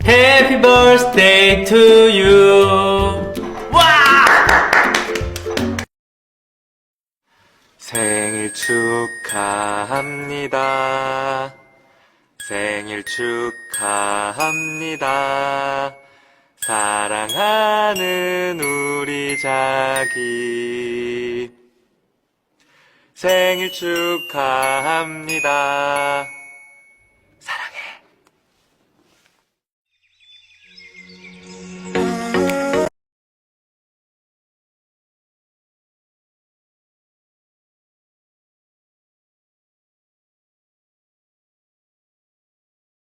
Happy birthday to you. 와! 생일 축하합니다. 생일 축하합니다. 사랑하는 우리 자기. 생일 축하합니다. 사랑해.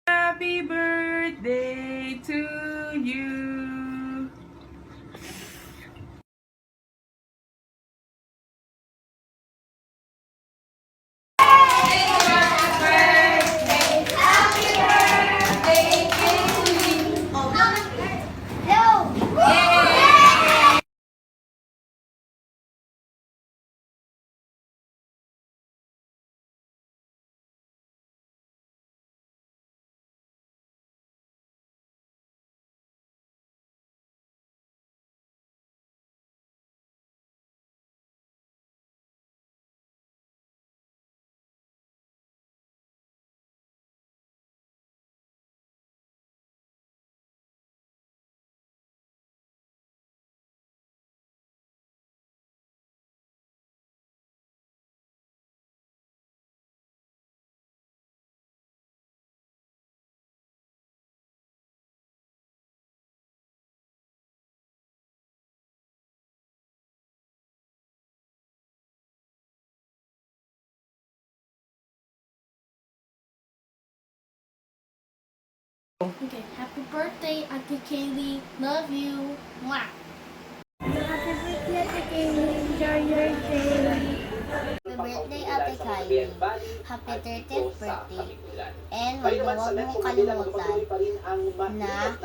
Happy birthday to you. Okay, happy birthday, Ate Kaylee. Love you. Mwah. Happy birthday, Ate Kaylee. Enjoy your day. Happy birthday, Ate Kylie. Happy 30th birthday. And wag mo kalimutan na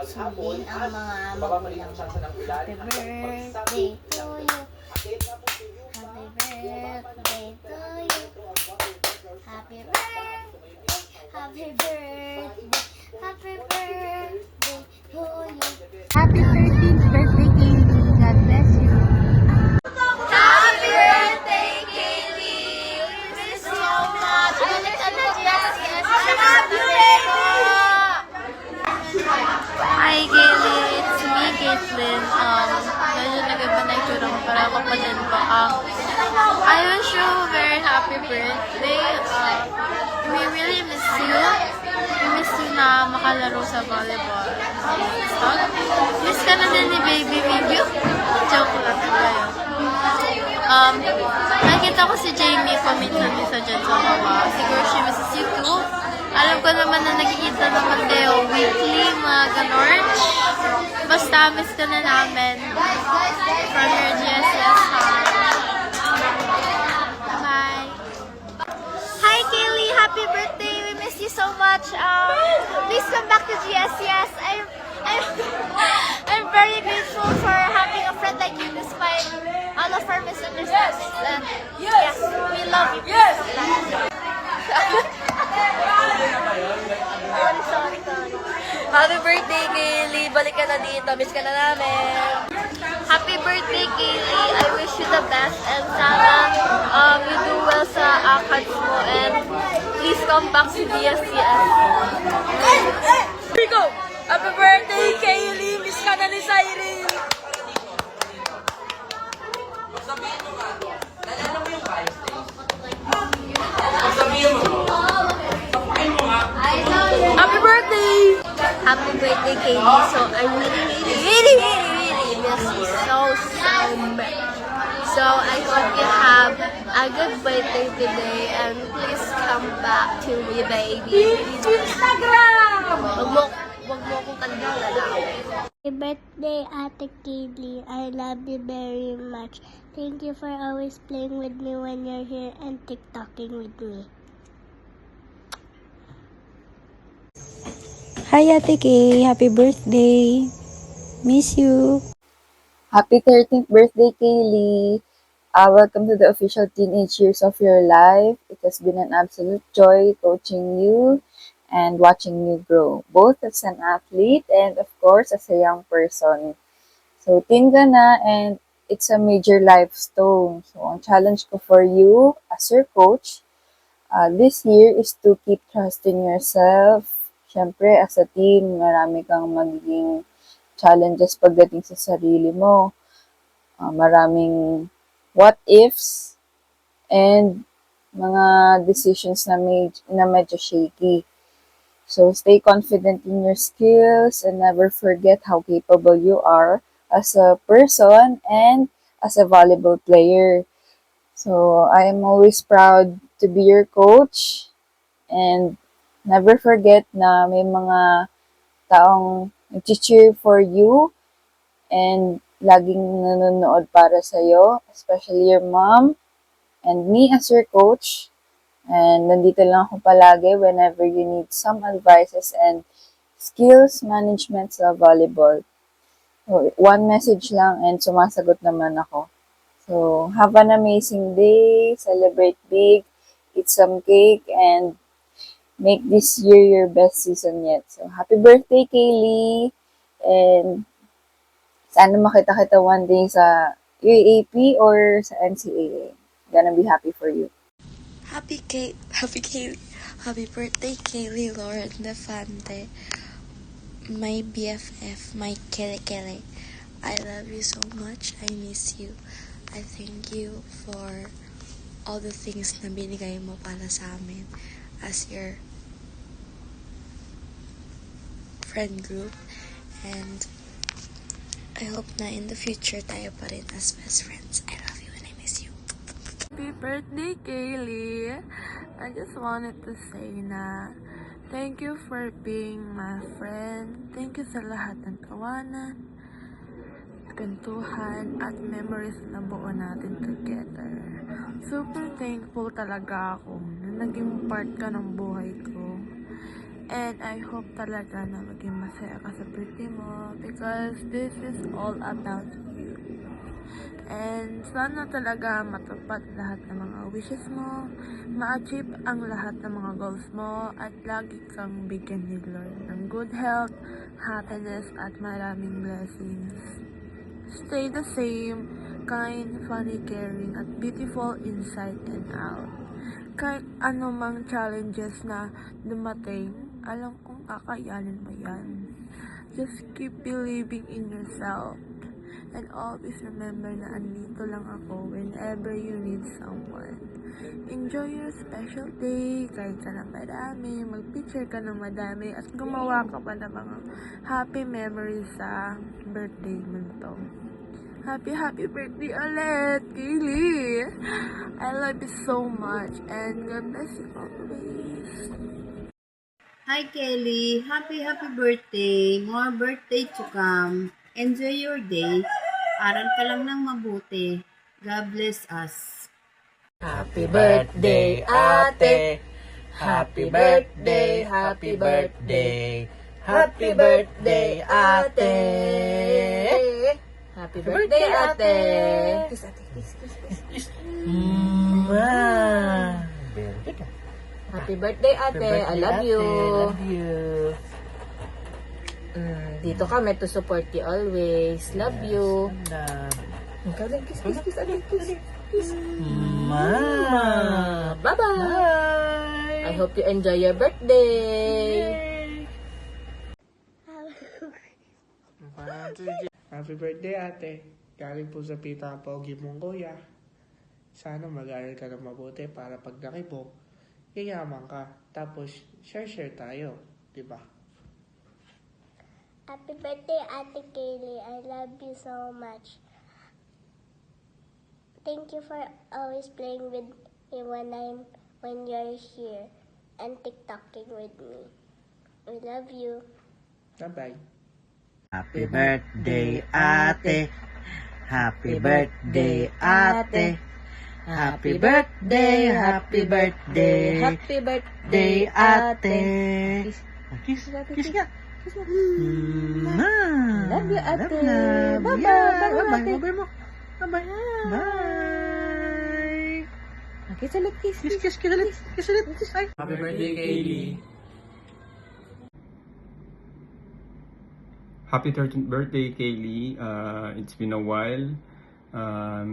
sundin ang mga magulang mo. Happy birthday to you. Happy birthday to you. Happy birthday. Happy birthday. Happy birthday to you. Happy 13th birthday, Kaylee. God bless you. Happy birthday, Kaylee. We miss you so much. Balik ka na, Jess. Yes, I love you, Hi, Kaylee. It's me, Caitlin. Medyo nag-iba na itsura ko para kapatid ko. I wish you a very happy birthday. We really miss you. We miss you na makalaro sa volleyball. Miss ka na din ni Baby Video. Joke lang tayo. Nakikita ko si Jamie paminsan-minsan dyan sa baba. Siguro she misses you too. Alam ko naman na nakikita naman kayo weekly, mga ganorch. Basta miss ka na namin from your GSS house. Bye! Hi, Kaylee. Happy birthday. We miss you so much. Please come back to GSCS. I'm very grateful for having a friend like you despite all of our misunderstandings. And yes, we love you. Yes. Sorry. Happy birthday, Kaylee! Balik ka na dito. Miss ka na namin. Happy birthday, Kaylee! I wish you the best and sana you do well sa ACADS mo and please come back to DSCS. Rico! Happy birthday, Kaylee! Miss ka na ni Cyril! Happy birthday! Happy birthday, Kaylee. So, I really miss you so much. So, I hope you have a good birthday today and please come back to me, baby. Instagram! Wag mo akong kandang. Happy birthday, Ate Kaylee. I love you very much. Thank you for always playing with me when you're here and TikToking with me. Hi Ate Kay, happy birthday. Miss you. Happy 13th birthday, Kaylee. Welcome to the official teenage years of your life. It has been an absolute joy coaching you and watching you grow, both as an athlete and of course as a young person. So, teen ka na and it's a major milestone. So, ang challenge ko for you as your coach this year is to keep trusting yourself. Siyempre, as a teen, marami kang magiging challenges pagdating sa sarili mo. Maraming what ifs and mga decisions na medyo shaky. So, stay confident in your skills and never forget how capable you are as a person and as a volleyball player. So, I am always proud to be your coach and never forget na may mga taong nag-cheer for you and laging nanonood para sa'yo, especially your mom and me as your coach. And nandito lang ako palagi whenever you need some advices and skills management sa volleyball. So, one message lang and sumasagot naman ako. So, have an amazing day, celebrate big, eat some cake, and make this year your best season yet. So, happy birthday, Kaylee! And sana makita kita one day sa UAAP or sa NCAA. Gonna be happy for you. Happy birthday, Kaylee Lauren Defante, my BFF, my Kele. I love you so much. I miss you. I thank you for all the things na binigay mo para sa amin as your friend group, and I hope na in the future tayo pa rin as best friends. I love you and I miss you. Happy birthday, Kaylee! I just wanted to say na thank you for being my friend. Thank you sa lahat ng tawanan, kwentuhan, at memories na buo natin together. Super thankful talaga ako na naging part ka ng buhay ko. And I hope talaga na maging masaya ka sa birthday mo because this is all about you. And sana talaga matupad lahat ng mga wishes mo, ma-achieve ang lahat ng mga goals mo, at lagi kang bigyan ni Lord ng good health, happiness, at maraming blessings. Stay the same, kind, funny, caring, at beautiful inside and out. Kahit anumang challenges na dumating, alam kong kakayanin mo yan. Just keep believing in yourself. And always remember na andito lang ako whenever you need someone. Enjoy your special day, kahit ka na marami, mag-picture ka ng madami, at gumawa ka pa ng mga happy memories sa birthday mo to. Happy birthday ulit, Kaylee! I love you so much, and God bless you always. Hi Kelly, happy birthday. More birthday to come. Enjoy your day. Aral ka lang ng mabuti. God bless us. Happy birthday, ate. Happy birthday, happy birthday. Happy birthday, ate. Happy birthday, ate. Kiss, ate. Kiss. Very good. Happy birthday, ate. I love you. Love you. Dito kami to support you always. Love you. Kiss. Mama. Bye-bye. I hope you enjoy your birthday. Happy birthday, ate. Galing po sa pita pogi mong kuya. Sana mag-aaral ka ng mabuti para paglaki mo, yayaman ka. Tapos, share tayo. Diba? Happy birthday, Ate Kaylee. I love you so much. Thank you for always playing with me when you're here and TikToking with me. I love you. Bye-bye. Happy birthday, ate. Happy birthday, ate. Happy birthday, happy birthday. Happy birthday, ate. Kiss nga. Love you, ate. Bye-bye. Bye-bye. Kiss ulit. Kiss ulit. Happy birthday, Kaylee. Happy 13th birthday, Kaylee. It's been a while.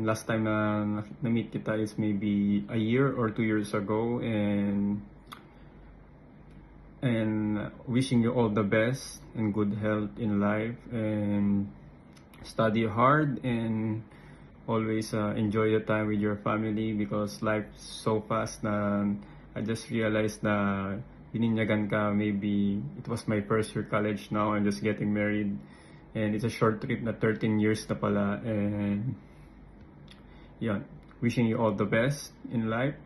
Last time na meet kita is maybe a year or 2 years ago, and wishing you all the best and good health in life, and study hard, and always enjoy the time with your family, because life's so fast na I just realized na bininyagan ka. Maybe it was my first year college, now I'm just getting married, and it's a short trip na 13 years na pala. And yeah, wishing you all the best in life.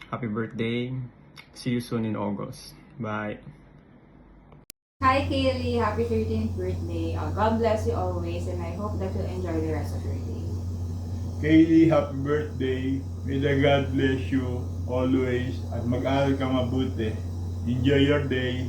Happy birthday. See you soon in August. Bye. Hi Kaylee, happy 13th birthday. God bless you always, and I hope that you'll enjoy the rest of your day. Kaylee, happy birthday. May the God bless you always at mag-aral ka mabuti. Enjoy your day.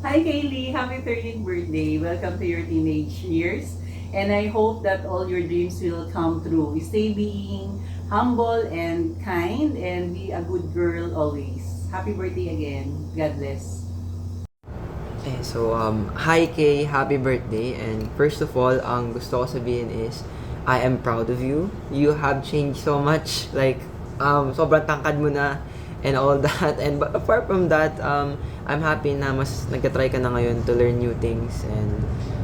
Hi Kaylee, happy 13th birthday. Welcome to your teenage years. And I hope that all your dreams will come true. Stay being humble and kind, and be a good girl always. Happy birthday again. God bless. Hi Kay, happy birthday. And first of all, ang gusto ko sabihin is, I am proud of you. You have changed so much. Like, sobrang tangkad mo na and all that. And but apart from that, I'm happy na mas nagka-try ka na ngayon to learn new things. And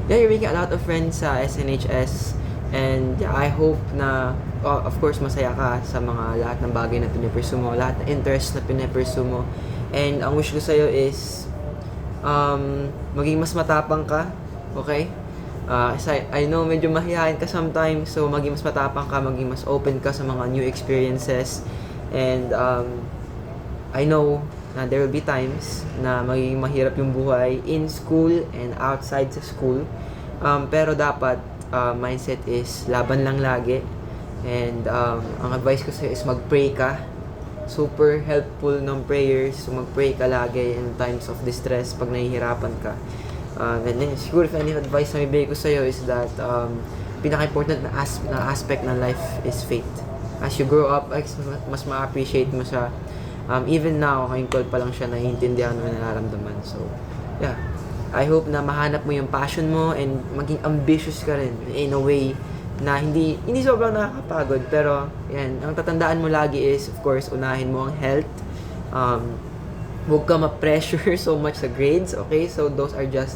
yeah, you're making a lot of friends sa SNHS. And yeah, I hope na, of course, masaya ka sa mga lahat ng bagay na pinipursue mo, lahat ng interest na pinipursue mo. And ang wish ko sa'yo is, maging mas matapang ka, okay? Kasi I know medyo mahihain ka sometimes, so maging mas matapang ka, maging mas open ka sa mga new experiences. And I know na there will be times na magiging mahirap yung buhay in school and outside sa school. Pero dapat mindset is laban lang lagi. And ang advice ko sa'yo is mag-pray ka. Super helpful ng prayers. So mag-pray ka lagi in times of distress pag nahihirapan ka. And then siguro if any advice na ibigay ko sa'yo is that pinaka-important na aspect ng life is faith. As you grow up, mas ma-appreciate mo siya. Even now, ngayong 12 pa lang siya, naiintindihan mo, nararamdaman. So, yeah. I hope na mahanap mo yung passion mo and maging ambitious ka rin in a way na hindi sobrang nakakapagod. Pero, yan, ang tatandaan mo lagi is, of course, unahin mo ang health. Huwag ka ma-pressure so much sa grades, okay? So, those are just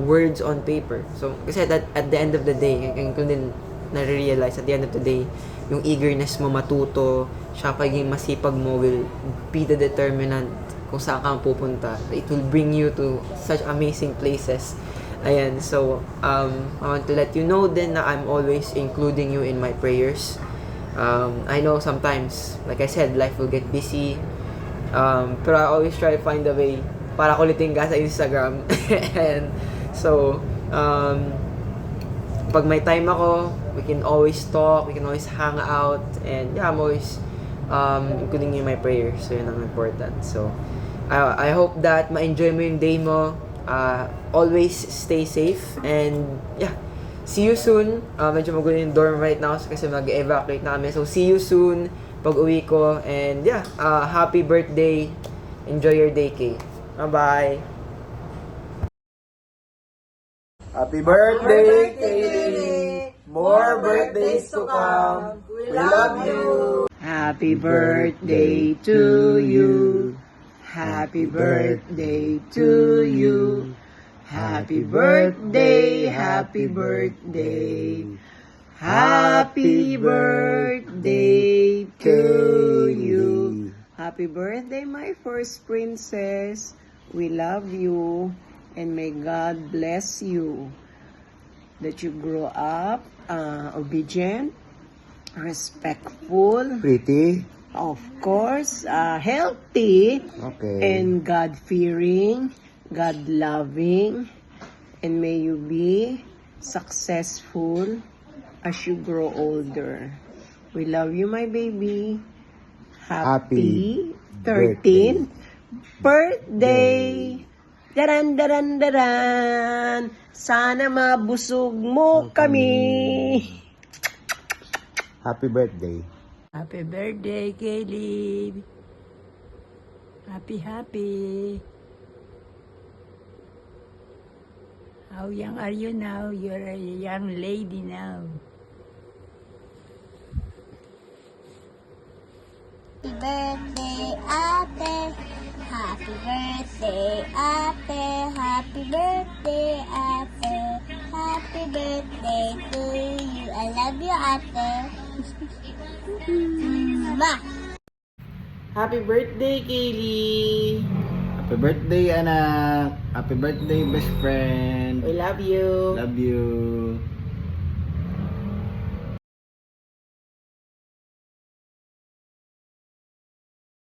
words on paper. So, kasi at the end of the day, yung ko din nare-realize, at the end of the day, yung eagerness mo matuto, siya pagiging masipag mo will be the determinant kung saan ka pupunta. It will bring you to such amazing places. Ayan, so, I want to let you know then na I'm always including you in my prayers. I know sometimes, like I said, life will get busy. Pero I always try to find a way para kulitin ka sa Instagram. And so, pag may time ako, we can always talk, we can always hang out, and yeah, I'm always including you in my prayers. So, yun ang important. So, I hope that ma-enjoy mo yung day mo. Always stay safe, and yeah, see you soon. Medyo magulo yung dorm right now kasi mag-evacuate na kami. So, see you soon pag uwi ko. And yeah, happy birthday. Enjoy your day, Kay. Bye-bye. Happy birthday, Kaylee! More birthdays to come. We love you. Happy birthday to you. Happy birthday to you. Happy birthday, happy birthday. Happy birthday to you. Happy birthday, my first princess. We love you, and may God bless you. That you grow up obedient, respectful, Pretty. of course, healthy, Okay. and God-fearing, God-loving, and may you be successful as you grow older. We love you, my baby. Happy 13th birthday! Daran, daran, daran! Sana mabusog mo kami! Happy birthday. Happy birthday, Kaylee. Happy. How young are you now? You're a young lady now. Happy birthday, Ate. Happy birthday, Ate. Happy birthday, Ate. Happy birthday to you. I love you, Ate. Ma. Happy birthday, Kaylee! Happy birthday, anak! Happy birthday, best friend! We love you! Love you!